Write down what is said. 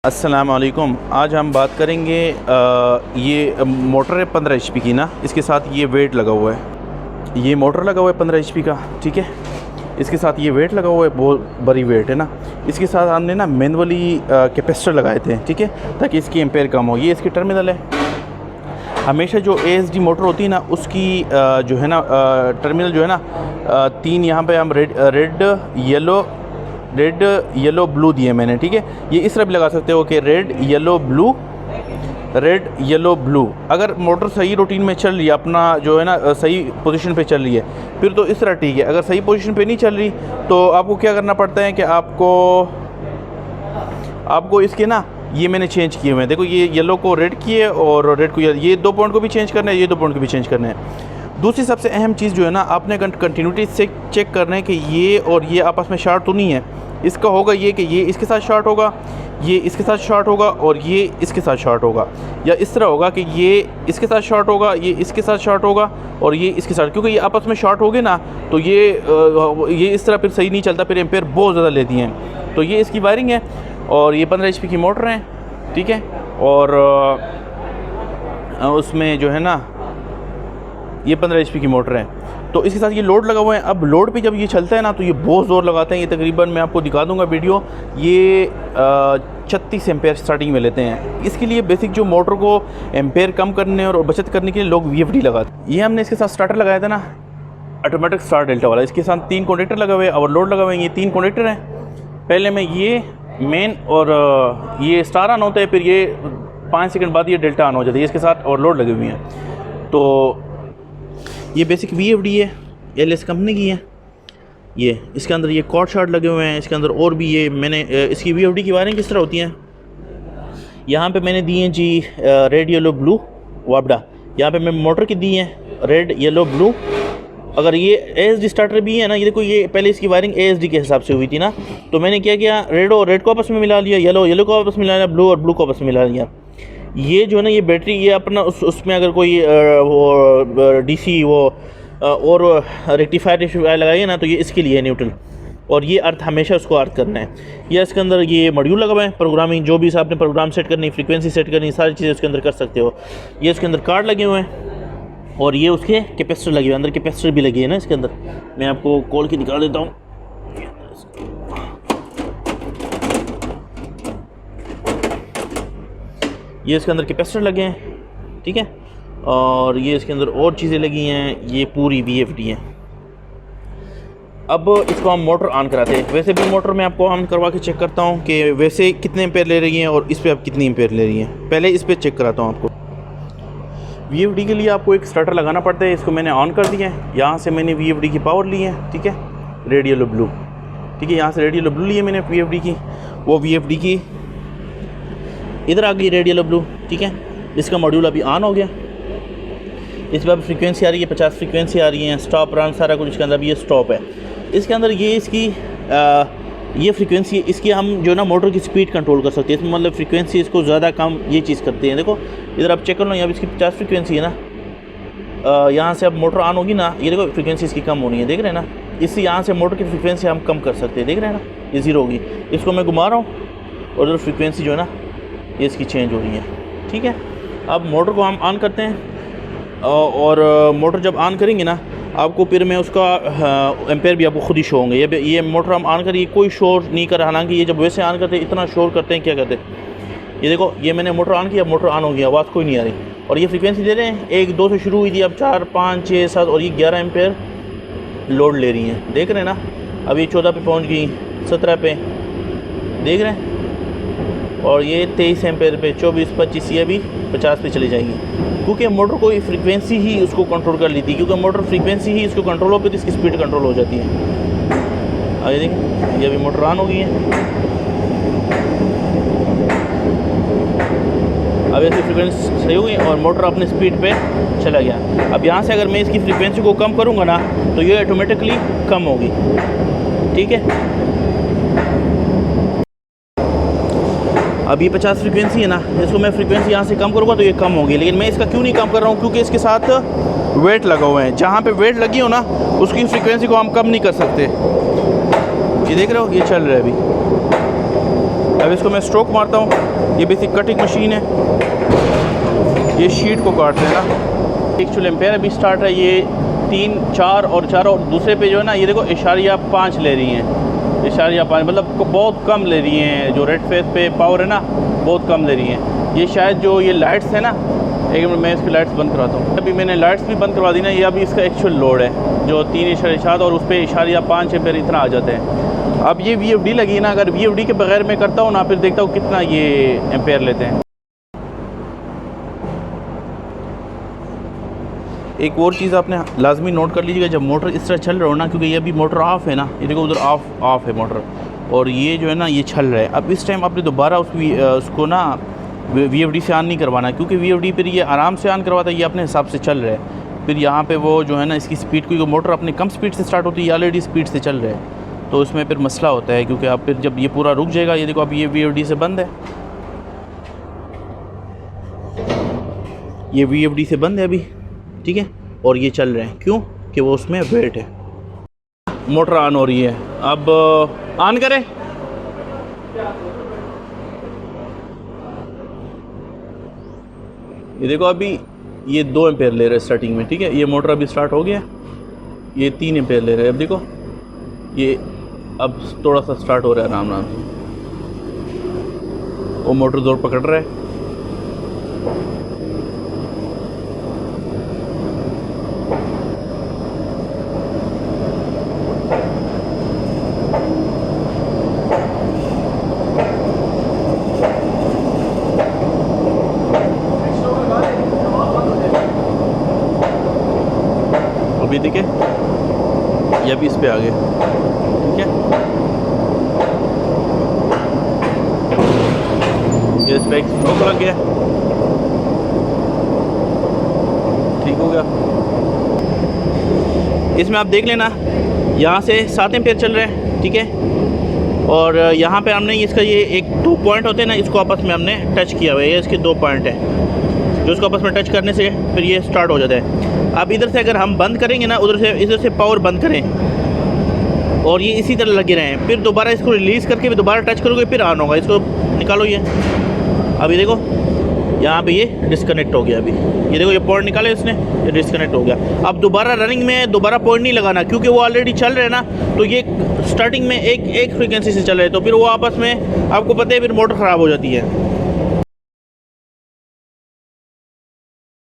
अस्सलाम वालेकुम। आज हम बात करेंगे ये मोटर है 15 HP की ना, इसके साथ ये वेट लगा हुआ है। ये मोटर लगा हुआ है 15 HP का, ठीक है। इसके साथ ये वेट लगा हुआ है, बहुत बड़ी वेट है ना। इसके साथ हमने ना मैनुअली कैपेसिटर लगाए थे, ठीक है, ताकि इसकी एम्पेयर कम हो। ये इसकी टर्मिनल है। हमेशा जो ASD मोटर होती है ना, उसकी जो है ना टर्मिनल जो है ना, तीन यहाँ पे हम रेड येलो ब्लू दिए मैंने, ठीक है। ये इस तरह भी लगा सकते हो कि रेड येलो ब्लू। अगर मोटर सही रूटीन में चल रही है, अपना जो है ना सही पोजीशन पे चल रही है, फिर तो इस तरह ठीक है। अगर सही पोजीशन पे नहीं चल रही तो आपको क्या करना पड़ता है कि आपको इसके ना ये मैंने चेंज किए हुए हैं। देखो, ये येलो को रेड किए और रेड को ये 2 पॉइंट को भी चेंज करना है, ये 2 पॉइंट को भी चेंज करना है। दूसरी सबसे अहम चीज़ जो है ना, आपने कंटिन्यूटी से चेक करना है कि ये और ये आपस में शॉर्ट तो नहीं है। इसका होगा ये कि ये इसके साथ शॉर्ट होगा, ये इसके साथ शॉर्ट होगा और ये इसके साथ शॉर्ट होगा, या इस तरह होगा कि ये इसके साथ शॉर्ट होगा, ये इसके साथ शॉर्ट होगा और ये इसके साथ। क्योंकि ये आपस में शॉर्ट हो गए ना, तो ये इस तरह फिर सही नहीं चलता, फिर एम्पेयर बहुत ज़्यादा लेती हैं। तो ये इसकी वायरिंग है और ये 15 HP की मोटर है, ठीक है। और उसमें जो है ना ये 15 HP की मोटर है, तो इसके साथ ये लोड लगा हुआ है। अब लोड पे जब ये चलता है ना, तो ये बहुत ज़ोर लगाते हैं। ये तकरीबन मैं आपको दिखा दूंगा वीडियो, ये 36 एम्पेयर स्टार्टिंग में लेते हैं। इसके लिए बेसिक जो मोटर को एम्पेयर कम करने और बचत करने के लिए लोग VFD लगाते हैं। ये हमने इसके साथ स्टार्टर लगाया था ना, ऑटोमेटिक स्टार्ट डेल्टा वाला। इसके साथ 3 कनेक्टर लगे हुए हैं और लोड लगा हुए हैं। ये 3 कनेक्टर हैं। पहले में ये मेन और ये स्टार ऑन होता है, फिर ये 5 सेकंड बाद ये डेल्टा ऑन हो जाती है इसके साथ, और लोड लगी हुई है। तो ये बेसिक VFD है, LS कंपनी की है। ये इसके अंदर ये कॉर्ड शार्ट लगे हुए हैं। इसके अंदर और भी ये मैंने इसकी VFD की वायरिंग किस तरह होती है, यहाँ पे मैंने दी है जी रेड येलो ब्लू वापडा। यहाँ पे मैं मोटर की दी है रेड येलो ब्लू। अगर ये ASD स्टार्टर भी है ना, ये देखो, ये पहले इसकी वायरिंग ASD के हिसाब से हुई थी ना, तो मैंने क्या किया, रेड और रेड को आपस में मिला लिया, येलो को आपस में मिला लिया, ब्लू और ब्लू को आपस में मिला लिया। ये जो है ना, ये बैटरी ये अपना उसमें अगर कोई वो DC वो और रेक्टिफायर लगाइए ना, तो ये इसके लिए है न्यूट्रल, और ये अर्थ हमेशा उसको अर्थ करना है। ये इसके अंदर ये मॉड्यूल लगा हुआ है, प्रोग्रामिंग जो भी आपने प्रोग्राम सेट करनी, फ्रीक्वेंसी सेट करनी, सारी चीज़ें उसके अंदर कर सकते हो। ये इसके अंदर कार्ड लगे हुए हैं और ये उसके कैपेसिटर लगे हुए हैं। अंदर कैपेसिटर भी लगी है ना इसके अंदर। मैं आपको खोल के निकाल देता हूँ। ये इसके अंदर कैपेसिटर लगे हैं, ठीक है। और ये इसके अंदर और चीज़ें लगी हैं। ये पूरी VFD है। अब इसको हम मोटर ऑन कराते हैं। वैसे भी मोटर मैं आपको ऑन करवा के चेक करता हूँ कि वैसे कितने एम्पेयर ले रही हैं और इस पर आप कितनी एम्पेयर ले रही हैं। पहले इस पर चेक कराता हूँ आपको। VFD के लिए आपको एक स्टार्टर लगाना पड़ता है। इसको मैंने ऑन कर दिया है। यहाँ से मैंने VFD की पावर ली है, ठीक है, रेड येलो ब्लू, ठीक है। यहाँ से रेड येलो ब्लू लिए मैंने VFD की। वो VFD की इधर आ गई रेड येलो ब्लू, ठीक है। इसका मॉड्यूल अभी ऑन हो गया। इस पर फ्रीक्वेंसी आ रही है 50 फ्रीक्वेंसी आ रही है, स्टॉप रन सारा कुछ इसके अंदर। अभी ये स्टॉप है। इसके अंदर ये इसकी ये फ्रीक्वेंसी, इसकी हम जो ना मोटर की स्पीड कंट्रोल कर सकते हैं। इसमें मतलब फ्रीक्वेंसी इसको ज़्यादा कम ये चीज़ करते हैं। देखो इधर आप चेक कर लो, यहाँ इसकी 50 फ्रीक्वेंसी है ना। यहाँ से अब मोटर ऑन होगी ना, ये देखो फ्रीक्वेंसी इसकी कम होनी है, देख रहे हैं ना। इससे यहाँ से मोटर की फ्रीक्वेंसी हम कम कर सकते हैं, देख रहे हैं ना, ये 0 होगी। इसको मैं घुमा रहा हूँ और उधर फ्रीक्वेंसी जो है ना ये इसकी चेंज हो रही है, ठीक है। अब मोटर को हम ऑन करते हैं और मोटर जब ऑन करेंगे ना, आपको फिर मैं उसका एम्पेयर भी आपको खुद ही शो होंगे। ये मोटर हम ऑन करिए, कोई शोर नहीं कर। हालांकि ये जब वैसे ऑन करते हैं इतना शोर करते हैं, क्या करते हैं। ये देखो, ये मैंने मोटर ऑन किया, मोटर ऑन हो गया, आवाज़ कोई नहीं आ रही। और ये फ्रीक्वेंसी दे रहे हैं 1 2 से शुरू हुई थी, अब 4 5 6 7 और ये 11 एम्पेयर लोड ले रही हैं, देख रहे हैं ना। अब ये 14 पे पहुँच गई, 17 पे, देख रहे हैं। और ये 23 एम्पेयर पे, 24 25, ये भी 50 पे चली जाएगी। क्योंकि मोटर को फ्रीक्वेंसी ही उसको कंट्रोल कर ली थी। क्योंकि मोटर फ्रीक्वेंसी ही इसको कंट्रोल हो, फिर इसकी स्पीड कंट्रोल हो जाती है। आगे देखिए, ये अभी मोटर ऑन हो गई है। अब ऐसी फ्रीक्वेंसी सही हो गई और मोटर अपनी स्पीड पे चला गया। अब यहाँ से अगर मैं इसकी फ्रीक्वेंसी को कम करूँगा ना, तो ये ऑटोमेटिकली कम होगी, ठीक है। अब ये 50 फ्रीक्वेंसी है ना, इसको मैं फ्रीक्वेंसी यहाँ से कम करूँगा तो ये कम होगी। लेकिन मैं इसका क्यों नहीं कम कर रहा हूँ, क्योंकि इसके साथ वेट लगा हुआ है। जहाँ पे वेट लगी हो ना, उसकी फ्रीक्वेंसी को हम कम नहीं कर सकते। ये देख रहे हो, ये चल रहा है अभी। अब इसको मैं स्ट्रोक मारता हूँ। ये बेसिक कटिंग मशीन है, ये शीट को काटते हैं ना। एक्चुअल एम्पेयर अभी स्टार्ट है, ये 3, 4 और 4 और दूसरे पे जो है ना ये देखो 0.5 ले रही हैं, 0.5 मतलब बहुत कम ले रही हैं। जो रेड फेस पे पावर है ना बहुत कम ले रही हैं। ये शायद जो ये लाइट्स है ना, एक मिनट मैं इसकी लाइट्स बंद कराता हूँ। अभी मैंने लाइट्स भी बंद करवा दी ना, ये अभी इसका एक्चुअल लोड है जो 3.7 और उस पर 0.5 एम्पेयर इतना आ जाते हैं। अब ये VFD लगी है ना, अगर VFD के बगैर मैं करता हूँ ना फिर देखता हूँ कितना ये एम्पेयर लेते हैं। एक और चीज़ आपने लाजमी नोट कर लीजिएगा, जब मोटर इस तरह चल रहा हो ना, क्योंकि ये अभी मोटर ऑफ़ है ना, ये देखो उधर ऑफ है मोटर, और ये जो है ना ये चल रहा है। अब इस टाइम आपने दोबारा उसको ना VFD से ऑन नहीं करवाना, क्योंकि VFD पर ये आराम से ऑन करवाता है, ये अपने हिसाब से चल रहा है। फिर यहाँ पे वो जो है ना इसकी स्पीड, क्योंकि मोटर अपने कम स्पीड से स्टार्ट होती है, ऑलरेडी स्पीड से चल रहा है, तो उसमें फिर मसला होता है। क्योंकि आप फिर जब ये पूरा रुक जाएगा, ये देखो अब ये VFD से बंद है, ये VFD से बंद है अभी, ठीक है, और ये चल रहे हैं क्यों कि वो उसमें वेट है। मोटर ऑन हो रही है, अब ऑन करें। ये देखो अभी ये 2 एम्पेयर ले रहा है स्टार्टिंग में, ठीक है। ये मोटर अभी स्टार्ट हो गया, ये 3 एम्पेयर ले रहा है। अब देखो ये अब थोड़ा सा स्टार्ट हो रहा है आराम आराम से, वो मोटर जोर पकड़ रहा है। अभी देखिए ये अभी इस पे आ गया, ठीक है। ये इस पे एक स्ट्रोक लग गया, ठीक हो गया। इसमें आप देख लेना यहाँ से 7 एम्पेयर चल रहे हैं, ठीक है। और यहाँ पे हमने इसका ये 2 पॉइंट होते हैं ना, इसको आपस में हमने टच किया हुआ है। ये इसके 2 पॉइंट है जो इसको आपस में टच करने से फिर ये स्टार्ट हो जाता है। अब इधर से अगर हम बंद करेंगे ना, इधर से पावर बंद करें और ये इसी तरह लगे रहें, फिर दोबारा इसको रिलीज़ करके दोबारा टच करोगे फिर ऑन होगा। इसको निकालो, ये अभी देखो यहाँ पे ये डिस्कनेक्ट हो गया। अभी ये देखो ये पॉइंट निकाले इसने, ये डिस्कनेक्ट हो गया। अब दोबारा रनिंग में दोबारा पॉइंट नहीं लगाना, क्योंकि वो ऑलरेडी चल रहे हैं ना, तो ये स्टार्टिंग में एक फ्रीक्वेंसी से चल रहे हैं, तो फिर वो आपस में आपको पता है फिर मोटर ख़राब हो जाती है।